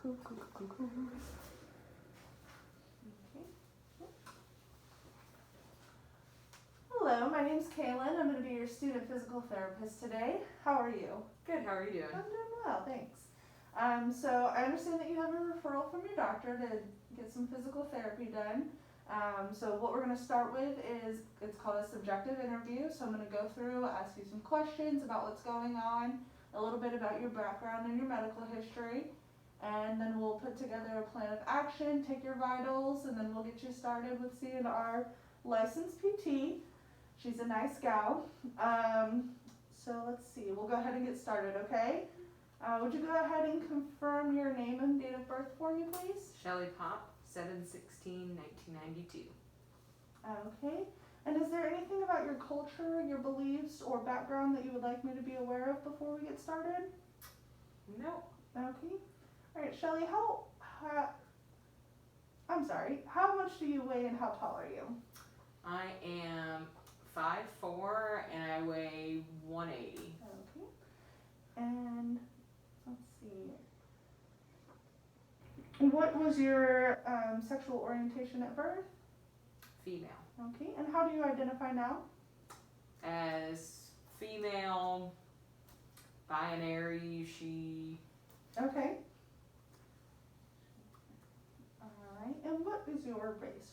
Cool, cool, cool, cool. Okay. Hello, my name's Kaylin. I'm going to be your student physical therapist today. How are you? Good, how are you doing? I'm doing well, thanks. So I understand that you have a referral from your doctor to get some physical therapy done. So what we're going to start with is, it's called a subjective interview. So I'm going to go through, ask you some questions about what's going on, a little bit about your background and your medical history, and then we'll put together a plan of action, take your vitals, and then we'll get you started with seeing our licensed PT. She's a nice gal. So let's see, we'll go ahead and get started, okay? Would you go ahead and confirm your name and date of birth for me, please? Shelly Pop, 7/16/1992. Okay. And is there anything about your culture, your beliefs, or background that you would like me to be aware of before we get started? No. Okay. All right, Shelly, how much do you weigh and how tall are you? I am 5'4" and I weigh 180. Okay. And let's see. What was your sexual orientation at birth? Female. Okay. And how do you identify now? As female, binary, she. Okay. Alright. And what is your race?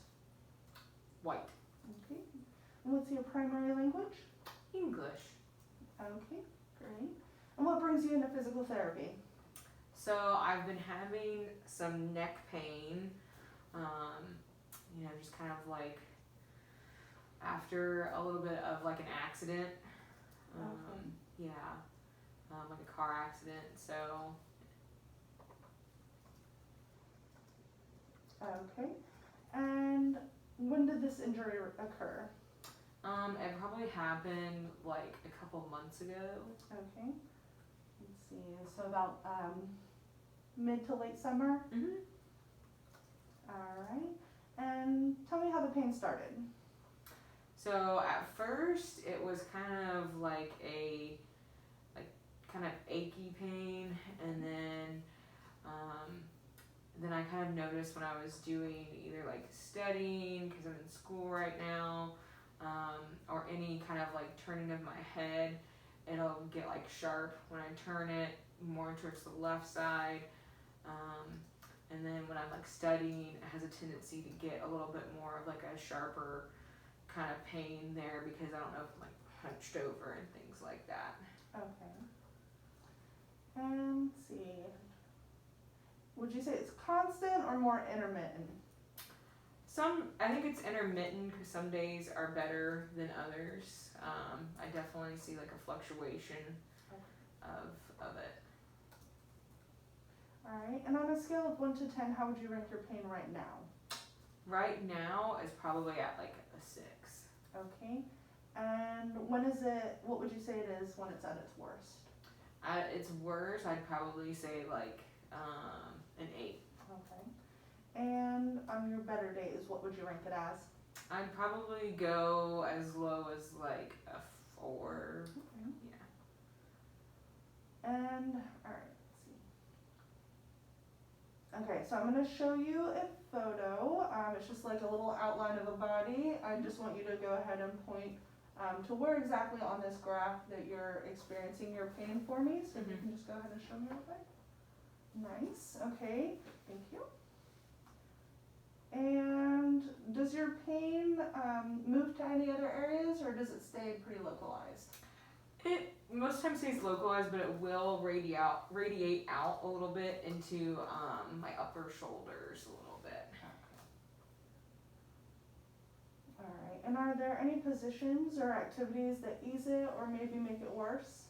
White. Okay. And what's your primary language? English. Okay, great. And what brings you into physical therapy? So I've been having some neck pain, just kind of like after a little bit of like an accident. Okay. Like a car accident, so. Okay. And when did this injury occur? It probably happened like a couple months ago. Okay. Let's see. So about mid to late summer? Mm-hmm. Alright. And tell me how the pain started. So at first it was kind of like a kind of achy pain, and then I kind of noticed when I was doing either like studying, because I'm in school right now, or any kind of like turning of my head, it'll get like sharp when I turn it more towards the left side. And then when I'm like studying, it has a tendency to get a little bit more of like a sharper kind of pain there, because I don't know if I'm like hunched over and things like that. Okay. And let's see. Would you say it's constant or more intermittent? I think it's intermittent, because some days are better than others. I definitely see like a fluctuation of it. Alright, and on a scale of 1 to 10, how would you rank your pain right now? Right now is probably at like a 6. Okay. And what would you say it is when it's at its worst? At its worst, I'd probably say like an 8. Okay. And on your better days, what would you rank it as? I'd probably go as low as like a 4. Okay. Yeah. And, alright, let's see. Okay, so I'm going to show you a photo. It's just like a little outline of a body. I just want you to go ahead and point to where exactly on this graph that you're experiencing your pain for me. So if you can just go ahead and show me real quick. Nice, okay, thank you. And does your pain move to any other areas, or does it stay pretty localized? It most times stays localized, but it will radiate out a little bit into my upper shoulders a little bit. Okay. Alright, and are there any positions or activities that ease it or maybe make it worse?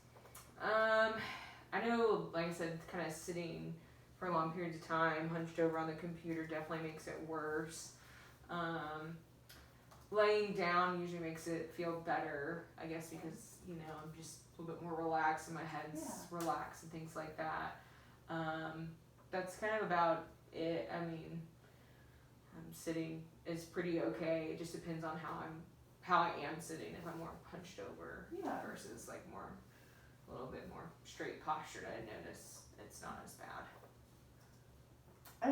I know, like I said, kind of sitting for long periods of time, hunched over on the computer, definitely makes it worse. Laying down usually makes it feel better, I guess, because, I'm just a little bit more relaxed and my head's relaxed and things like that. That's kind of about it. I mean, sitting is pretty okay. It just depends on how I am sitting. If I'm more hunched over versus like a little bit more straight postured, I notice it's not as bad.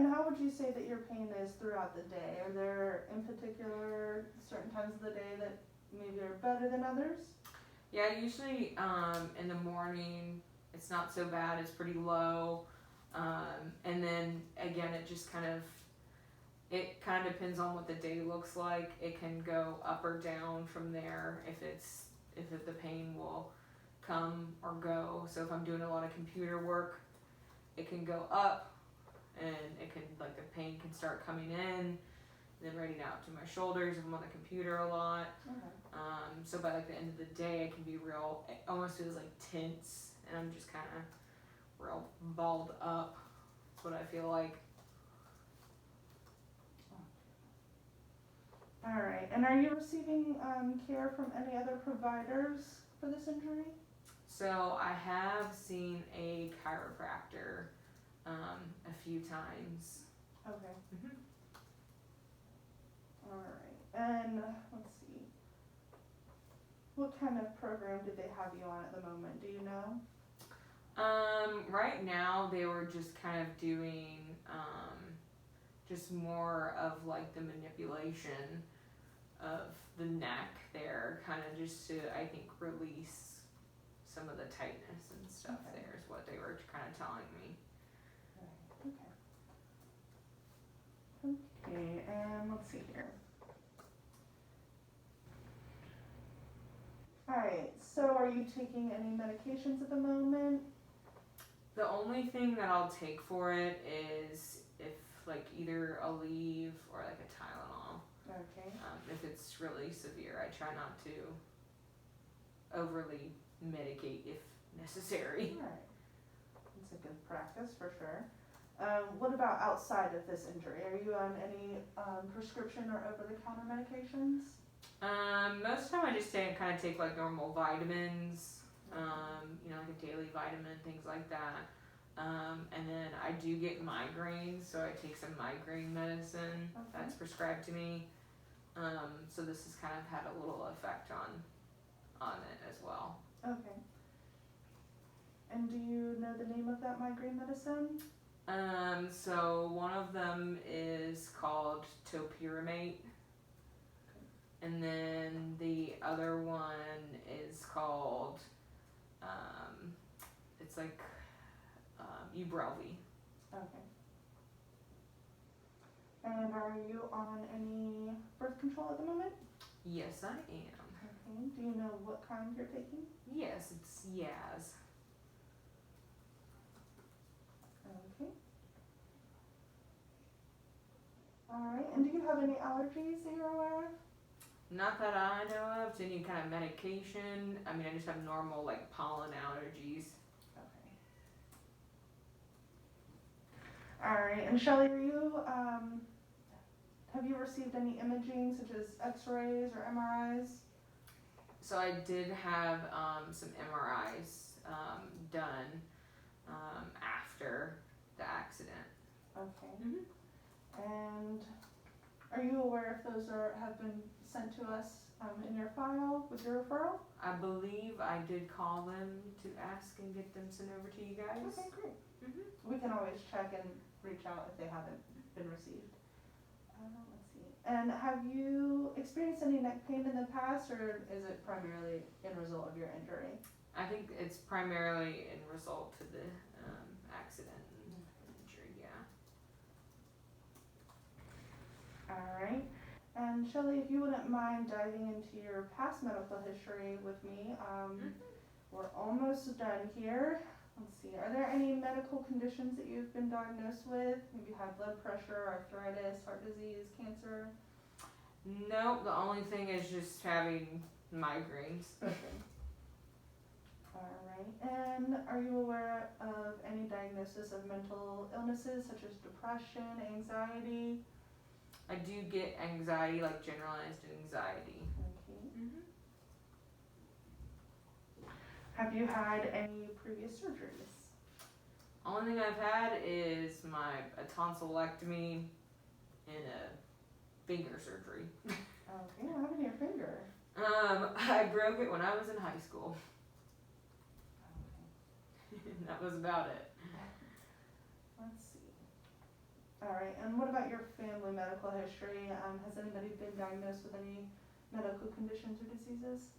And how would you say that your pain is throughout the day? Are there, in particular, certain times of the day that maybe are better than others? Yeah, usually in the morning it's not so bad. It's pretty low, and then again it kind of depends on what the day looks like. It can go up or down from there if the pain will come or go. So if I'm doing a lot of computer work, it can go up, and it can, like, the pain can start coming in, then radiating out to my shoulders if I'm on the computer a lot. Okay. So by like the end of the day, it can be real. It almost feels like tense, and I'm just kind of real balled up. That's what I feel like. All right. And are you receiving care from any other providers for this injury? So I have seen a chiropractor a few times. Okay. Mm-hmm. All right. And let's see. What kind of program did they have you on at the moment? Do you know? Right now they were just kind of doing just more of like the manipulation of the neck there, kind of just to, I think, release some of the tightness and stuff. Okay. There is what they were kind of telling me. Right. Okay, and let's see here. Alright, so are you taking any medications at the moment? The only thing that I'll take for it is if like either a Aleve or like a Tylenol. Okay. If it's really severe, I try not to overly medicate if necessary. Alright. That's a good practice for sure. What about outside of this injury? Are you on any prescription or over-the-counter medications? Most of the time I just kind of take like normal vitamins, like a daily vitamin, things like that. And then I do get migraines, so I take some migraine medicine that's prescribed to me. So this has kind of had a little effect on it as well. Okay. And do you know the name of that migraine medicine? So one of them is called topiramate. And then the other one is called, it's like Ubrelvy. Okay. And are you on any birth control at the moment? Yes, I am. Okay. Do you know what kind you're taking? Yes, it's Yaz. Okay. Alright, and do you have any allergies that you're aware of? Not that I know of. To any kind of medication. I mean, I just have normal like pollen allergies. Okay. Alright, and Shelly, are you, have you received any imaging such as x-rays or MRIs? So I did have some MRIs done after the accident. Okay. Mm-hmm. And are you aware if those have been sent to us in your file with your referral? I believe I did call them to ask and get them sent over to you guys. Okay, great. Mm-hmm. We can always check and reach out if they haven't been received. Let's see. And have you experienced any neck pain in the past, or is it primarily in result of your injury? I think it's primarily in result to the accident and injury, yeah. Alright. And Shelly, if you wouldn't mind diving into your past medical history with me, we're almost done here. Let's see, are there any medical conditions that you've been diagnosed with? Maybe high blood pressure, arthritis, heart disease, cancer? No, the only thing is just having migraines. Okay. Alright, and are you aware of any diagnosis of mental illnesses such as depression, anxiety? I do get anxiety, like generalized anxiety. Okay. Mm-hmm. Have you had any previous surgeries? Only thing I've had is a tonsillectomy and a finger surgery. Okay, what happened to your finger? I broke it when I was in high school. Okay. And that was about it. Let's see. All right, and what about your family medical history? Has anybody been diagnosed with any medical conditions or diseases?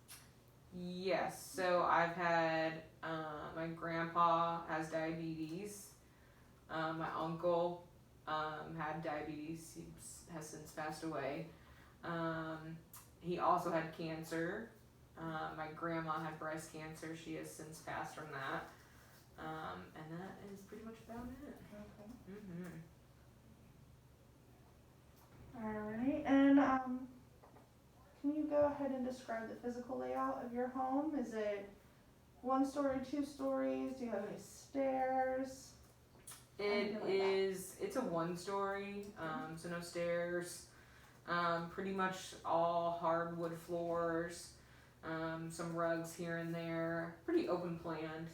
Yes, so I've had, my grandpa has diabetes. My uncle had diabetes. He has since passed away. He also had cancer. My grandma had breast cancer. She has since passed from that. And that is pretty much about it. Okay. Mm-hmm. All right, and can you go ahead and describe the physical layout of your home? Is it 1 story, 2 stories? Do you have any stairs? It's a 1 story, so no stairs. Pretty much all hardwood floors. Some rugs here and there. Pretty open planned.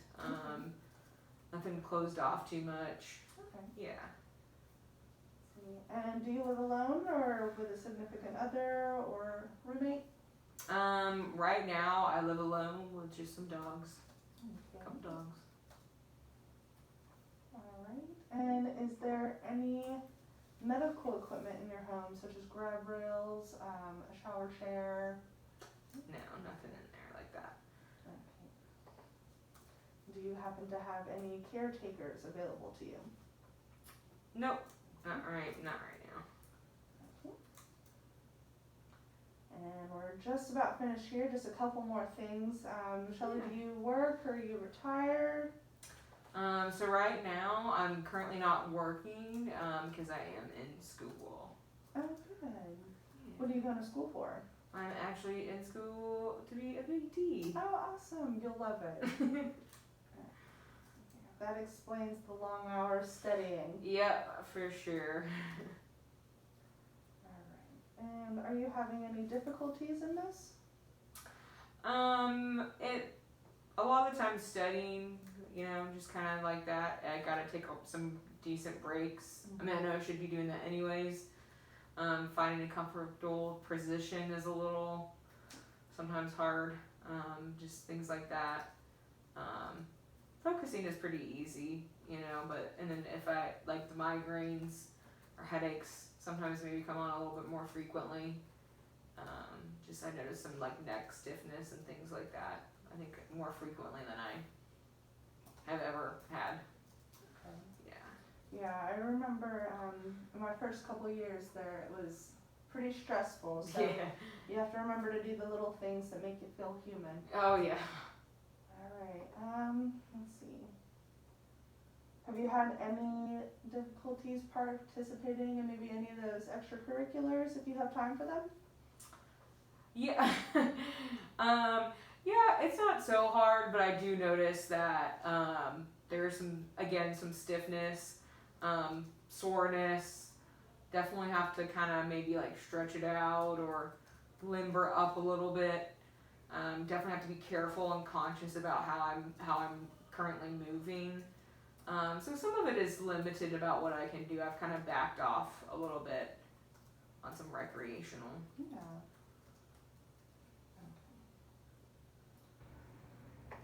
Nothing closed off too much. Okay. Yeah. And do you live alone or with a significant other or roommate? Right now I live alone with just some dogs. Okay. A couple dogs. All right. And is there any medical equipment in your home, such as grab rails, a shower chair? No, nothing in there like that. Okay. Do you happen to have any caretakers available to you? Nope. Not right now. Okay. And we're just about finished here. Just a couple more things. Shelley, do you work or are you retired? So right now I'm currently not working because I am in school. Oh, good. What are you going to school for? I'm actually in school to be a PT. Oh, awesome. You'll love it. That explains the long hours studying. Yep, for sure. Alright. And are you having any difficulties in this? A lot of the time studying, just kind of like that. I gotta take some decent breaks. I mean, I know I should be doing that anyways. Finding a comfortable position is a little sometimes hard. Just things like that. Focusing is pretty easy, and then if I, like the migraines or headaches, sometimes maybe come on a little bit more frequently. I notice some like neck stiffness and things like that. I think more frequently than I have ever had. Okay. Yeah. Yeah, I remember in my first couple of years there, it was pretty stressful. So Yeah. you have to remember to do the little things that make you feel human. Oh yeah. Alright, let's see. Have you had any difficulties participating in maybe any of those extracurriculars if you have time for them? Yeah. Yeah, it's not so hard, but I do notice that there's some stiffness, soreness. Definitely have to kind of maybe like stretch it out or limber up a little bit. Definitely have to be careful and conscious about how I'm currently moving. So some of it is limited about what I can do. I've kind of backed off a little bit on some recreational. Yeah.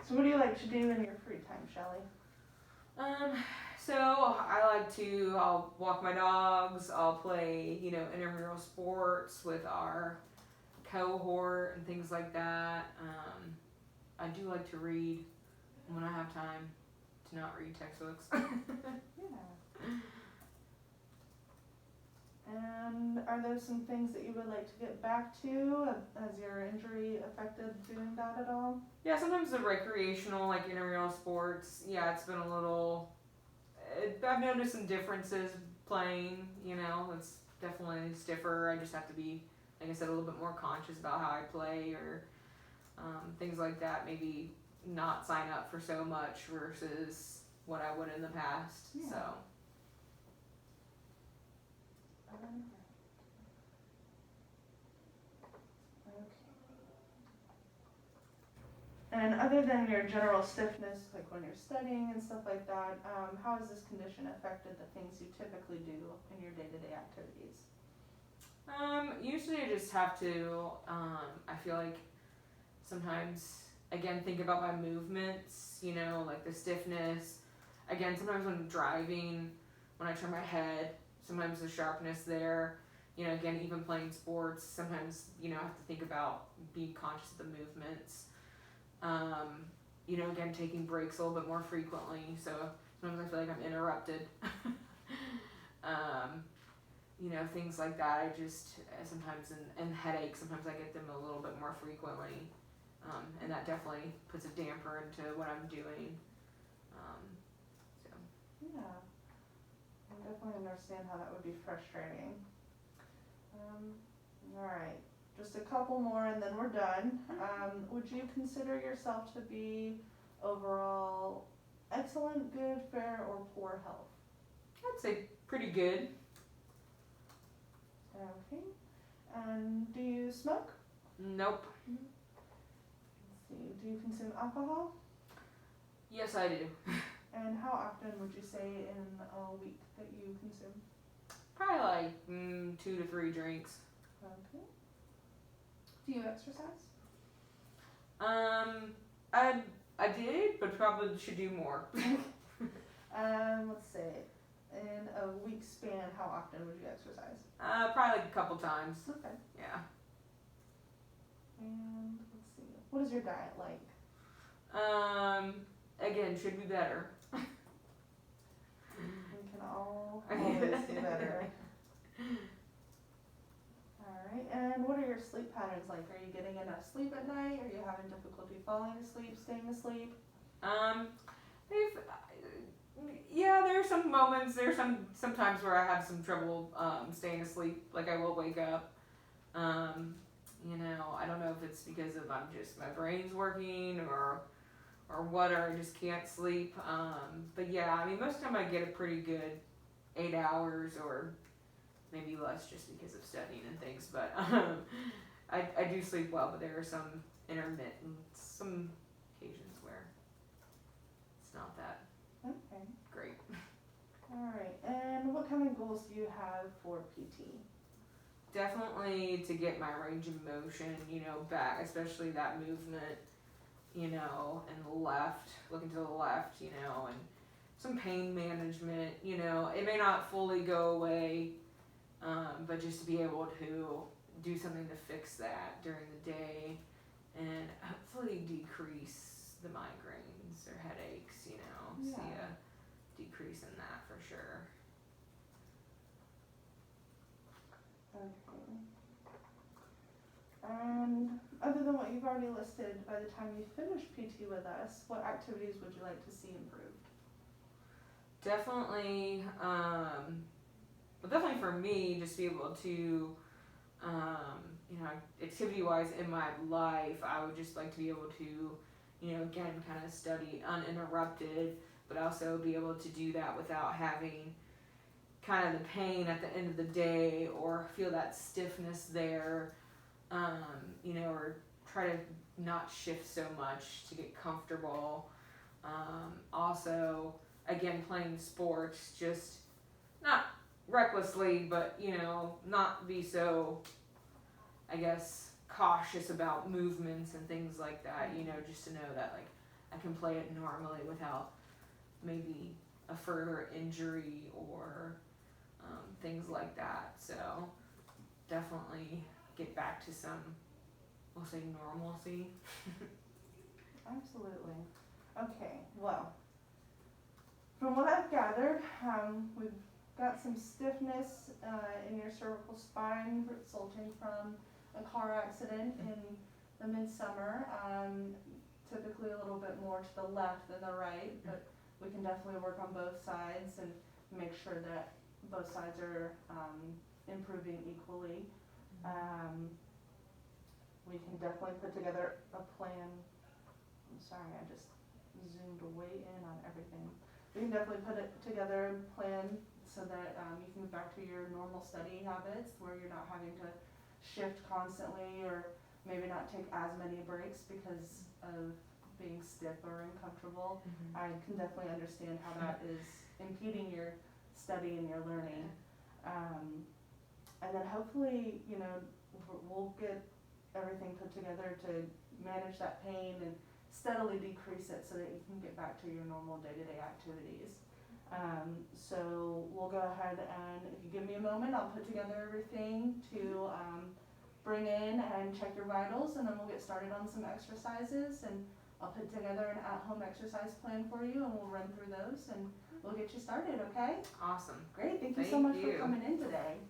So what do you like to do in your free time, Shelley? So I'll walk my dogs, I'll play, intramural sports with our cohort and things like that. I do like to read when I have time to not read textbooks. Yeah. And are there some things that you would like to get back to? Has your injury affected doing that at all? Yeah, sometimes the recreational, like intramural sports, it's been a little, I've noticed some differences playing, it's definitely stiffer. I just have to be, like I said, a little bit more conscious about how I play or things like that. Maybe not sign up for so much versus what I would in the past. Yeah. So. Okay. And other than your general stiffness, like when you're studying and stuff like that, how has this condition affected the things you typically do in your day-to-day activities? Usually I just have to, I feel like sometimes, again, think about my movements, like the stiffness. Again, sometimes when I'm driving, when I turn my head, sometimes the sharpness there. Again, even playing sports, sometimes, I have to think about being conscious of the movements. Again, taking breaks a little bit more frequently, so sometimes I feel like I'm interrupted. Things like that. I just sometimes, and headaches, sometimes I get them a little bit more frequently, and that definitely puts a damper into what I'm doing. Yeah, I definitely understand how that would be frustrating. Alright, just a couple more and then we're done. Would you consider yourself to be overall excellent, good, fair, or poor health? I'd say pretty good. Okay. And do you smoke? Nope. Let's see, do you consume alcohol? Yes, I do. And how often would you say in a week that you consume? Probably like 2 to 3 drinks. Okay. Do you exercise? I did, but probably should do more. Let's see. In a week span, how often would you exercise? Probably like a couple times. Okay. Yeah. And let's see. What is your diet like? Again, should be better. We can always do better. Alright, and what are your sleep patterns like? Are you getting enough sleep at night? Are you having difficulty falling asleep, staying asleep? There are some moments, sometimes where I have some trouble staying asleep, like I will wake up. I don't know if it's because of my brain's working or what, or I just can't sleep. But yeah, most of the time I get a pretty good 8 hours or maybe less just because of studying and things. But I do sleep well, but there are some some occasions where it's not that great. Alright, and what kind of goals do you have for PT? Definitely to get my range of motion, back, especially that movement, and the left, looking to the left, and some pain management, it may not fully go away, but just to be able to do something to fix that during the day and hopefully decrease the migraines or headaches, see a decrease in that for sure. Okay. And other than what you've already listed, by the time you finish PT with us, what activities would you like to see improved? Definitely, definitely for me, just be able to, activity-wise in my life, I would just like to be able to, again, kind of study uninterrupted, but also be able to do that without having kind of the pain at the end of the day or feel that stiffness there, or try to not shift so much to get comfortable. Also, again, playing sports, just not recklessly, but, not be so, I guess, cautious about movements and things like that, just to know that, like, I can play it normally without maybe a further injury or things like that. So definitely get back to some, we'll say, normalcy. Absolutely. Okay, well, from what I've gathered, we've got some stiffness in your cervical spine resulting from a car accident in the midsummer. Typically a little bit more to the left than the right, but we can definitely work on both sides and make sure that both sides are improving equally. We can definitely put together a plan. I'm sorry, I just zoomed way in on everything. We can definitely put it together a plan so that you can move back to your normal study habits where you're not having to shift constantly or maybe not take as many breaks because of being stiff or uncomfortable. I can definitely understand how that is impeding your study and your learning. And then hopefully, we'll get everything put together to manage that pain and steadily decrease it so that you can get back to your normal day-to-day activities. So we'll go ahead and if you give me a moment, I'll put together everything to bring in and check your vitals, and then we'll get started on some exercises, and I'll put together an at-home exercise plan for you, and we'll run through those, and we'll get you started, okay? Awesome. Great, thank you so much Thank you. for coming in today.